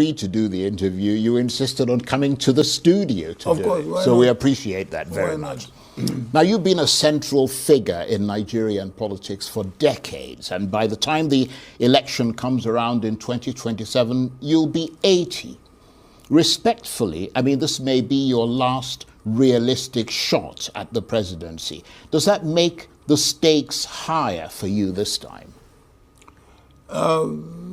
agreed to do the interview, you insisted on coming to the studio to do it. So we appreciate that very much. Now, you've been a central figure in Nigerian politics for decades, and by the time the election comes around in 2027, you'll be 80. Respectfully, I mean, this may be your last realistic shot at the presidency. Does that make the stakes higher for you this time?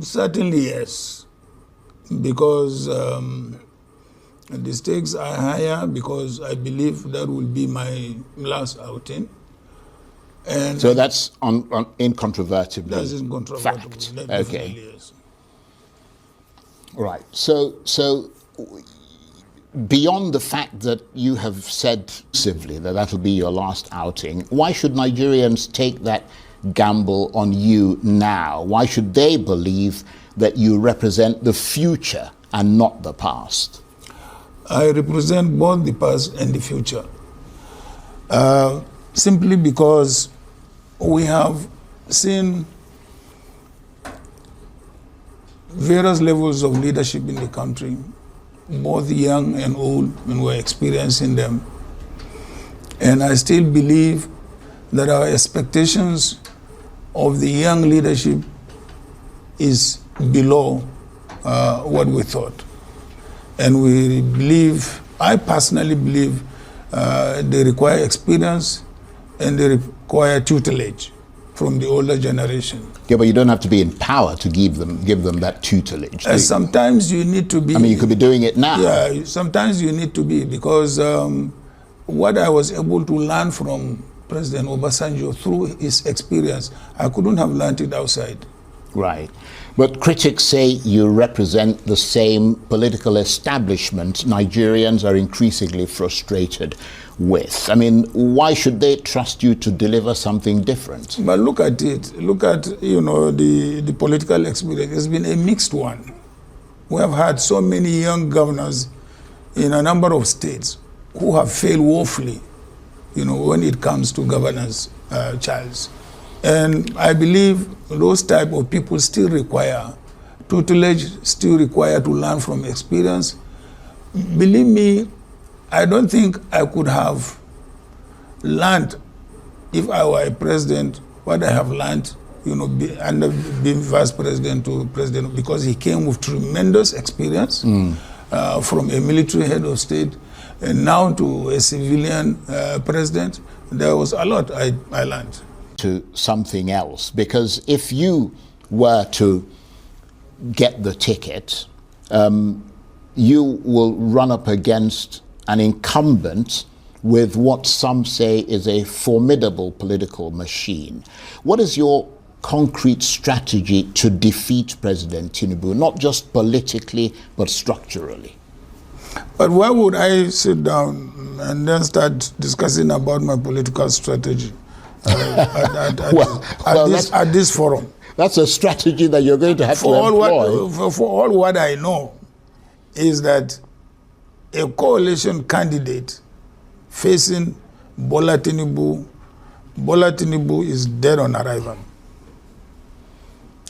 Certainly, yes. Because the stakes are higher because I believe that will be my last outing. And so that's incontrovertibly that's incontrovertible. Fact. That Okay. Yes. Right. So beyond the fact that you have said civilly that that'll be your last outing, why should Nigerians take that gamble on you now? Why should they believe that you represent the future and not the past? I represent both the past and the future. Simply because we have seen various levels of leadership in the country, both young and old, and we're experiencing them. And I still believe that our expectations of the young leadership is below what we thought. And we believe, I personally believe, they require experience and they require tutelage from the older generation. Yeah, but you don't have to be in power to give them that tutelage. Sometimes you need to be. I mean, you could be doing it now. Yeah, sometimes you need to be, because what I was able to learn from President Obasanjo through his experience, I couldn't have learned it outside. Right. But critics say you represent the same political establishment Nigerians are increasingly frustrated with. I mean, why should they trust you to deliver something different? But look at it. Look at, the political experience. It's been a mixed one. We have had so many young governors in a number of states who have failed woefully, when it comes to governance, Charles. And I believe those type of people still require tutelage, still require to learn from experience. Believe me, I don't think I could have learned, if I were a president, what I have learned, under being vice president to president, because he came with tremendous experience from a military head of state and now to a civilian president. There was a lot I learned. To something else, because if you were to get the ticket, you will run up against an incumbent with what some say is a formidable political machine. What is your concrete strategy to defeat President Tinubu, not just politically, but structurally? But why would I sit down and then start discussing about my political strategy? At this forum. That's a strategy that you're going to have to employ. For all what I know is that a coalition candidate facing Bola Tinubu is dead on arrival.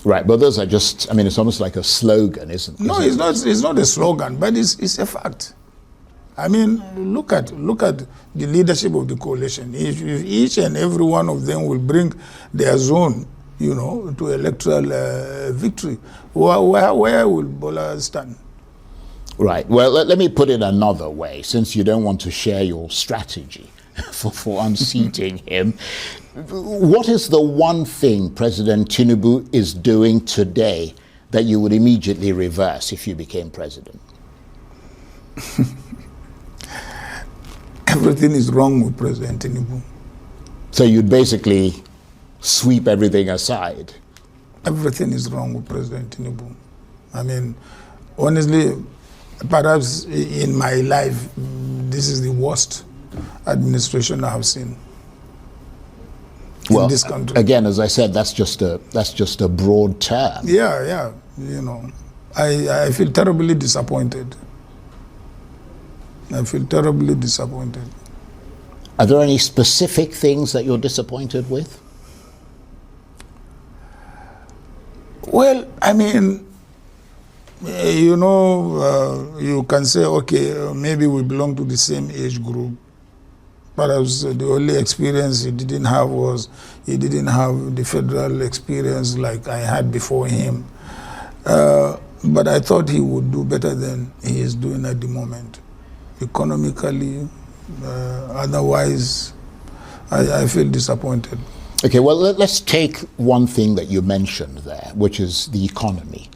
Right, but those are just, I mean, it's almost like a slogan, isn't it? No, it's not a slogan, but it's a fact. I mean, look at the leadership of the coalition. If each and every one of them will bring their zone, to electoral victory, where will Bola stand? Right. Well, let me put it another way, since you don't want to share your strategy for unseating him. What is the one thing President Tinubu is doing today that you would immediately reverse if you became president? Everything is wrong with President Tinubu. So you'd basically sweep everything aside? Everything is wrong with President Tinubu. I mean, honestly, perhaps in my life, this is the worst administration I have seen in this country. Again, as I said, that's just a broad term. Yeah. I feel terribly disappointed. I feel terribly disappointed. Are there any specific things that you're disappointed with? Well, I mean, You can say, okay, maybe we belong to the same age group. Perhaps the only experience he didn't have was he didn't have the federal experience like I had before him. But I thought he would do better than he is doing at the moment. Economically, otherwise, I feel disappointed. Okay, well, let's take one thing that you mentioned there, which is the economy.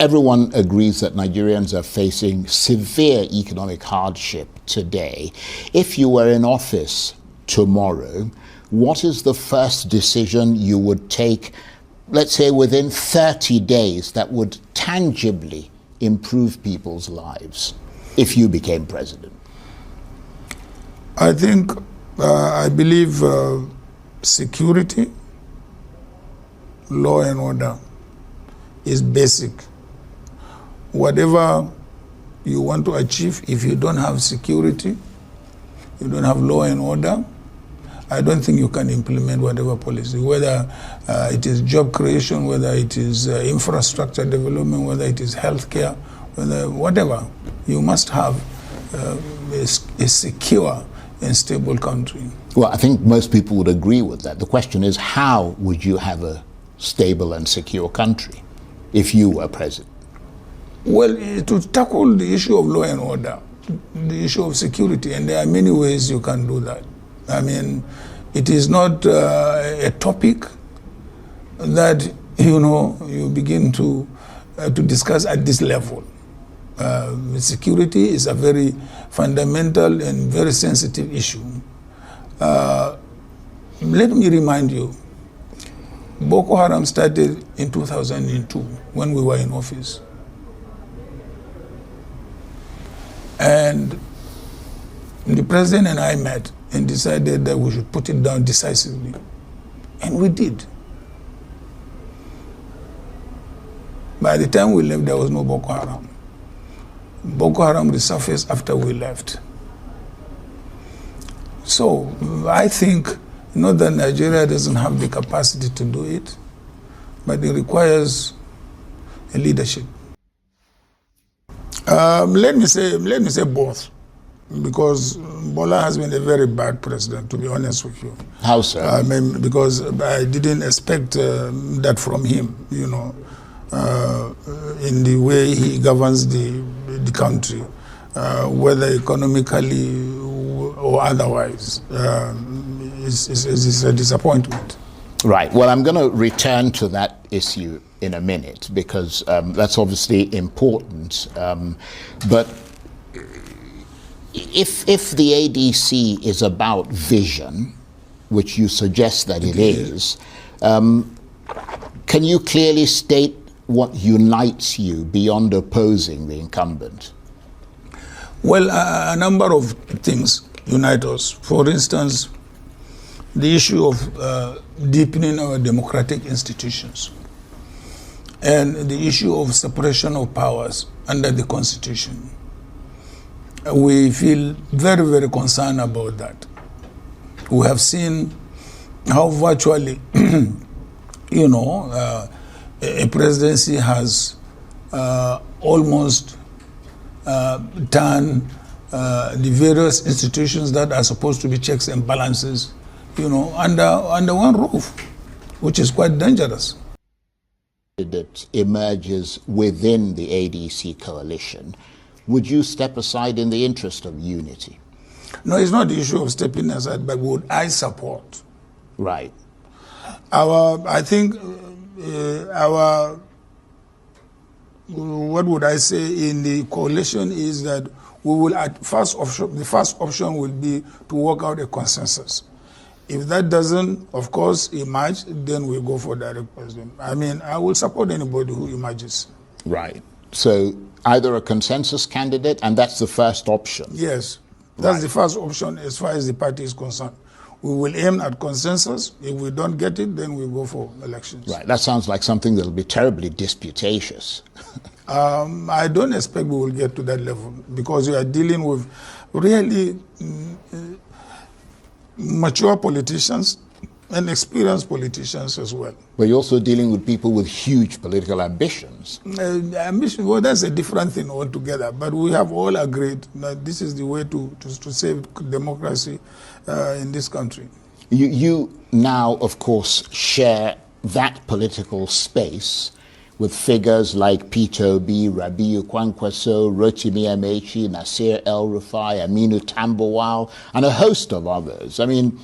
Everyone agrees that Nigerians are facing severe economic hardship today. If you were in office tomorrow, what is the first decision you would take, let's say within 30 days, that would tangibly improve people's lives if you became president? I think, I believe security, law and order is basic. Whatever you want to achieve, if you don't have security, you don't have law and order, I don't think you can implement whatever policy, whether it is job creation, whether it is infrastructure development, whether it is healthcare, whatever. You must have a secure and stable country. Well, I think most people would agree with that. The question is, how would you have a stable and secure country if you were president? Well, to tackle the issue of law and order, the issue of security, and there are many ways you can do that. I mean, it is not a topic that, you begin to discuss at this level. Security is a very fundamental and very sensitive issue. Let me remind you, Boko Haram started in 2002 when we were in office. And the president and I met and decided that we should put it down decisively. And we did. By the time we left, there was no Boko Haram. Boko Haram resurfaced after we left. So I think not that Nigeria doesn't have the capacity to do it, but it requires a leadership. Let me say both, because Bola has been a very bad president, to be honest with you. How so? Because I didn't expect that from him, in the way he governs the country, whether economically or otherwise. It's a disappointment. Right. Well, I'm going to return to that issue in a minute, because that's obviously important. But if the ADC is about vision, which you suggest that it is, can you clearly state what unites you beyond opposing the incumbent? Well, a number of things unite us. For instance, the issue of deepening our democratic institutions and the issue of separation of powers under the Constitution. We feel very, very concerned about that. We have seen how virtually, a presidency has almost turned the various institutions that are supposed to be checks and balances, under one roof, which is quite dangerous. That emerges within the ADC coalition, would you step aside in the interest of unity? No, it's not the issue of stepping aside, but would I support? Right. I think what would I say in the coalition is that we will, the first option will be to work out a consensus. If that doesn't, of course, emerge, then we go for direct president. I mean, I will support anybody who emerges. Right. So either a consensus candidate, and that's the first option. Yes, that's the first option as far as the party is concerned. We will aim at consensus. If we don't get it, then we go for elections. Right. That sounds like something that will be terribly disputatious. I don't expect we will get to that level, because we are dealing with really mature politicians and experienced politicians as well. But you're also dealing with people with huge political ambitions. Ambition, well, that's a different thing altogether. But we have all agreed that this is the way to save democracy in this country. You now, of course, share that political space with figures like Peter Obi, Rabiu Kwankwaso, Rotimi Amechi, Nasir El-Rufai, Aminu Tambuwal, and a host of others. I mean,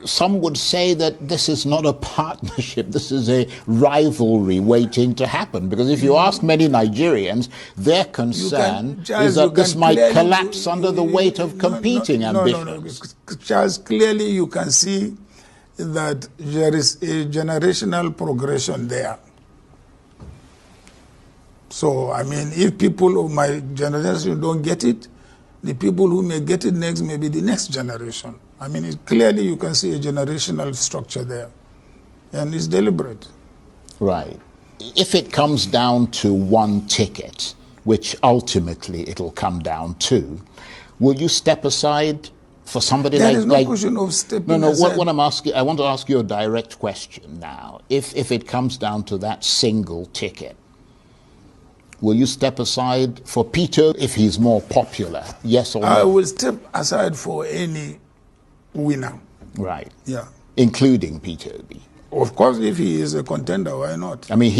some would say that this is not a partnership, this is a rivalry waiting to happen. Because if you ask many Nigerians, their concern is that this might collapse under the weight of competing ambitions. No. Charles, clearly you can see that there is a generational progression there. So, I mean, if people of my generation don't get it, the people who may get it next may be the next generation. I mean, clearly you can see a generational structure there, and it's deliberate. Right. If it comes down to one ticket, which ultimately it'll come down to, will you step aside for somebody there like... There is no question of stepping aside. What I'm asking, I want to ask you a direct question now. If it comes down to that single ticket, will you step aside for Peter if he's more popular? Yes or no? I will step aside for any winner. Right. Yeah. Including Peter Obi. Of course, if he is a contender, why not? I mean,